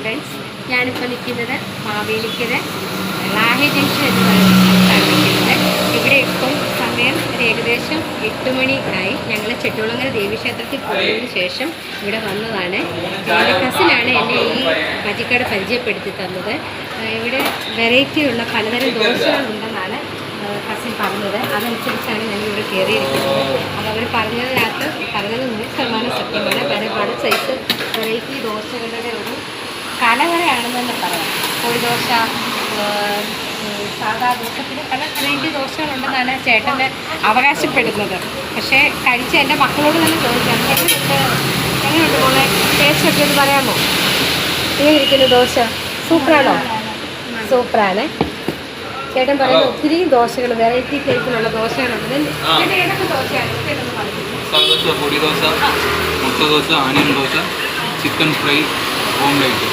Friends, ഞാനിപ്പോൾ നിൽക്കുന്നത് Mavelikkara ലാഹെ junction എന്ന് പറയുന്ന സ്ഥലത്താണ് നിൽക്കുന്നത്. ഇവിടെ ഇപ്പം സമയം ഏകദേശം 8 മണി ആയി. ഞങ്ങൾ ചെട്ടുകുളങ്ങര ദേവീക്ഷേത്രത്തിൽ പോയതിനു ശേഷം ഇവിടെ വന്നതാണ്. എൻ്റെ കസിനാണ് എന്നെ ഈ മജിക്കട പരിചയപ്പെടുത്തി തന്നത്. ഇവിടെ വെറൈറ്റിയുള്ള പലതരം ദോശകളുണ്ടെന്നാണ് കസിൻ പറഞ്ഞത്. അതനുസരിച്ചാണ് ഞാനിവിടെ കയറിയിരിക്കുന്നത്. അപ്പോൾ അവർ പറഞ്ഞത് 100% സത്യമാണ്. പല സൈസ് വെറൈറ്റി ദോശകളുടെ ഒരു കലവറയാണെന്ന് തന്നെ പറയാം. കോഴിദോശ, സാധാ ദോശ, പിന്നെ പല വെറൈറ്റി ദോശകളുണ്ടെന്നാണ് ചേട്ടന് അവകാശപ്പെടുന്നത്. പക്ഷേ കഴിച്ച് എൻ്റെ മക്കളോട് തന്നെ ചോദിക്കാം, എങ്ങനെയുണ്ട് മോളെ, ടേസ്റ്റ് ഒക്കെ ഒന്ന് പറയാമോ? ഇങ്ങനെ ഇരിക്കുന്ന ദോശ സൂപ്പറാണോ? സൂപ്പറാണ്. ചേട്ടൻ പറയുന്നത് ഒത്തിരി ദോശകൾ, വെറൈറ്റി ടൈപ്പിലുള്ള ദോശകളുണ്ട്. ഏതൊക്കെ ദോശയാണ് ചേട്ടൻ പറയുന്നത്? പൊടിദോശ, മുട്ടദോശ, onion dosa, chicken fry, omelette.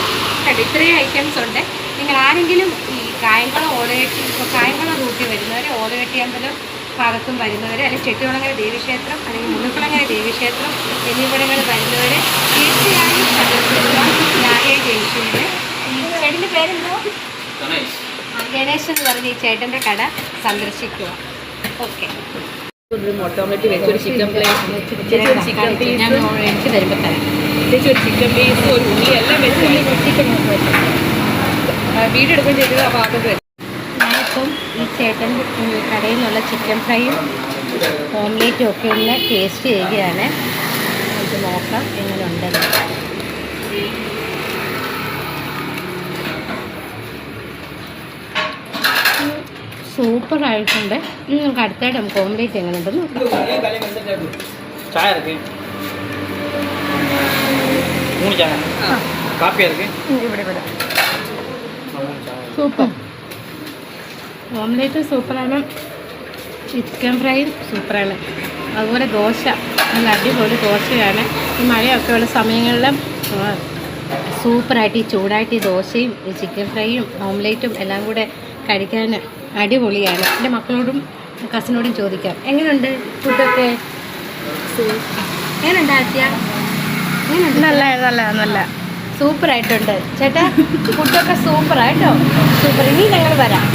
ഇത്രയും ഐറ്റംസ് ഉണ്ട്. നിങ്ങൾ ആരെങ്കിലും ഈ കായംകുളം റൂട്ടിൽ വരുന്നവർ, ഓലവെട്ടിയമ്പലം ഭാഗത്തും വരുന്നവർ, അല്ലെങ്കിൽ ചെട്ടികുളങ്ങര ദേവീക്ഷേത്രം അല്ലെങ്കിൽ മുഴുക്കുളങ്ങര ദേവീക്ഷേത്രം എന്നിവിടങ്ങളിൽ വരുന്നവർ തീർച്ചയായും സന്ദർശിക്കുക ലാഹെ ജംഗ്ഷനിൽ. ഈ ചേട്ടൻ്റെ പേരെന്തോ? ഗണേശ് എന്ന് പറഞ്ഞ ഈ ചേട്ടൻ്റെ കട സന്ദർശിക്കുക. ഓക്കെ. മുട്ട ഓംലെറ്റ് വെച്ചൊരു ചിക്കൻ പ്ലേറ്റ്, ചിക്കൻ പീസ് ഞാൻ എനിക്ക് തരുമ്പോൾ തരാം. ഒരു ചിക്കൻ പീസ്, ഒരു ഉള്ളി എല്ലാം വെച്ച് വീഡിയോ എടുക്കുകയും ചെയ്തത്. അപ്പോൾ അതൊക്കെ ഞാനിപ്പം ഈ ചേട്ടൻ്റെ കടയിൽ നിന്നുള്ള ചിക്കൻ ഫ്രൈയും ഓംലേറ്റും ഒക്കെ ഒന്ന് ടേസ്റ്റ് ചെയ്യുകയാണ്. നമുക്ക് നോക്കാം എങ്ങനെ ഉണ്ടെന്ന്. സൂപ്പറായിട്ടുണ്ട്. നമുക്ക് അടുത്തായിട്ട് നമുക്ക് ഓംലേറ്റ് എങ്ങനെ ഉണ്ടെന്ന് സൂപ്പർ. ഓംലേറ്റ് സൂപ്പറാണ്, ചിക്കൻ ഫ്രൈയും സൂപ്പറാണ്. അതുപോലെ ദോശ നല്ല അടിപൊളി ദോശയാണ്. ഈ മഴയൊക്കെ ഉള്ള സമയങ്ങളിൽ സൂപ്പറായിട്ട് ഈ ചൂടായിട്ട് ഈ ദോശയും ഈ ചിക്കൻ ഫ്രൈയും ഓംലേറ്റും എല്ലാം കൂടെ കഴിക്കാൻ അടിപൊളിയാണ്. എൻ്റെ മക്കളോടും കസിനോടും ചോദിക്കാം, എങ്ങനെയുണ്ട് ഫുഡൊക്കെ? എങ്ങനെയുണ്ട് ആദ്യ? എങ്ങനെയുണ്ട്? നല്ല സൂപ്പറായിട്ടുണ്ട് ചേട്ടാ. ഫുഡൊക്കെ സൂപ്പറായിട്ടോ. സൂപ്പർ. ഇനി ഞങ്ങൾ വരാം.